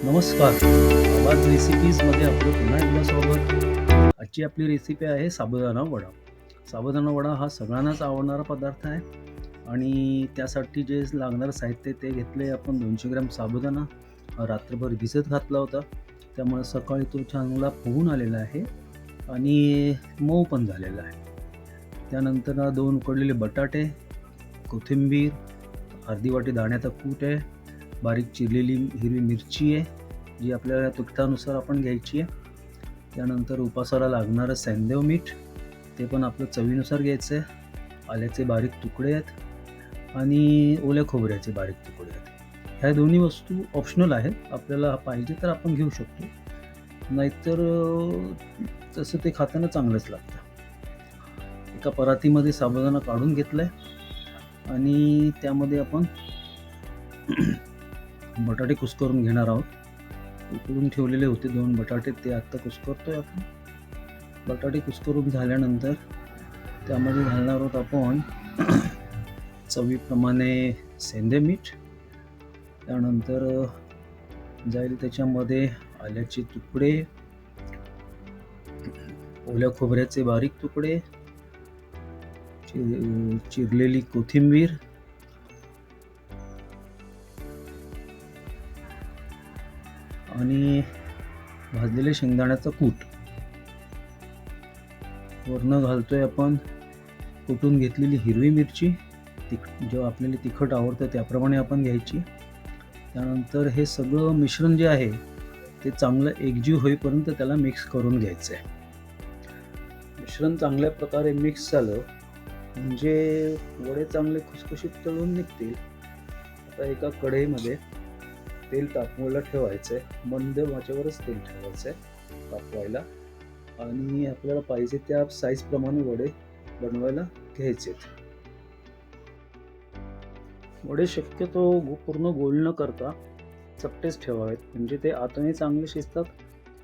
नमस्कार. आवाज रेसिपीजमध्ये आपलं पुन्हा एकदा स्वागत. आजची आपली रेसिपी आहे साबुदाणा वडा. साबुदाणा वडा हा सगळ्यांनाच आवडणारा पदार्थ आहे आणि त्यासाठी जे लागणारं साहित्य ते घेतले आपण 200 ग्रॅम साबुदाणा. रात्रभर भिजत घातला होता, त्यामुळे सकाळी तो चांगला फुगून आलेला आहे आणि मऊ पण झालेला आहे. त्यानंतर 2 उकडलेले बटाटे, कोथिंबीर, अर्धी वाटी दाण्याचा कूट आहे, बारीक चिरलेली हिरवी मिरची आहे जी आपल्याला तिखटानुसार आपण घ्यायची आहे. त्यानंतर उपासाला लागणारं सैंधव मीठ, ते पण आपलं चवीनुसार घ्यायचं आहे. आल्याचे बारीक तुकडे आहेत आणि ओल्या खोबऱ्याचे बारीक तुकडे आहेत. ह्या दोन्ही वस्तू ऑप्शनल आहेत, आपल्याला पाहिजे तर आपण घेऊ शकतो, नाहीतर तसं ते खाताना चांगलंच लागतं. एका परातीमध्ये साबुदाणा काढून घेतला आहे आणि त्यामध्ये आपण बटाटे कुस्करून घेणार आहोत. उकडून ठेवलेले होते 2 बटाटे, ते आत्ता कुस्करतोय आपण. बटाटे कुस्करून झाल्यानंतर त्यामध्ये घालणार आहोत आपण चवीप्रमाणे सेंधे मीठ. त्यानंतर जाईल त्याच्यामध्ये आल्याचे तुकडे, ओल्या खोबऱ्याचे बारीक तुकडे, चिरलेली कोथिंबीर आणि भाजलेले शेंगदाण्याचा कूट. वरनं घालतोय आपण कुटून घेतलेली हिरवी मिरची, जो आपल्याला तिखट आवडतं त्याप्रमाणे आपण घ्यायची. त्यानंतर हे सगळं मिश्रण जे आहे ते चांगलं एकजीव होईपर्यंत त्याला मिक्स करून घ्यायचं आहे. मिश्रण चांगल्या प्रकारे मिक्स झालं म्हणजे वडे चांगले खुसखुशीत तळून निघतील. आता एका कढईमध्ये तेल तापवायला ठेवायचं आहे, मंद आचेवरच तेल ठेवायचं आहे तापवायला, आणि आपल्याला पाहिजे त्या साईजप्रमाणे वडे बनवायला घ्यायचे. वडे शक्यतो पूर्ण गोल न करता चपटेच ठेवावेत, म्हणजे ते आतूनही चांगले शिजतात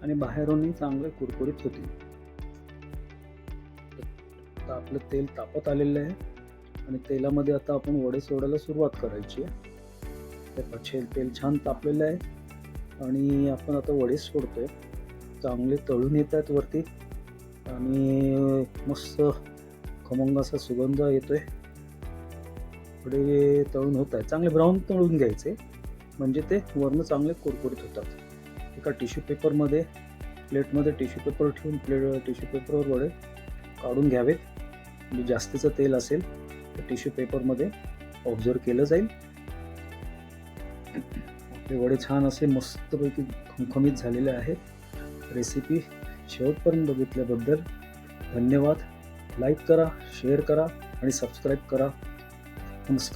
आणि बाहेरूनही चांगले कुरकुरीत होतील. आता आपलं तेल तापत आलेलं आहे आणि तेलामध्ये आता आपण वडे सोडायला सुरुवात करायची आहे. तेल छान तापलेलं आहे आणि आपण आता वडे सोडतोय. चांगले तळून येत आहेत वरती आणि मस्त खमंग असा सुगंध येतोय. वडे तळून होत आहेत, चांगले ब्राऊन तळून घ्यायचे म्हणजे ते वरनं चांगले कुरकुरीत होतात. एका टिश्यू पेपरमध्ये, प्लेटमध्ये टिश्यू पेपर ठेवून टिश्यू पेपरवर वडे काढून घ्यावेत. म्हणजे जास्तीचं तेल असेल तर टिश्यू पेपरमध्ये ऑब्झर्व केलं जाईल. आपले वडे छान असे मस्तपैकी खमखमीत झालेले आहेत. रेसिपी शेवटपर्यंत बघितल्याबद्दल धन्यवाद. लाईक करा, शेअर करा आणि सबस्क्राईब करा. नमस्कार.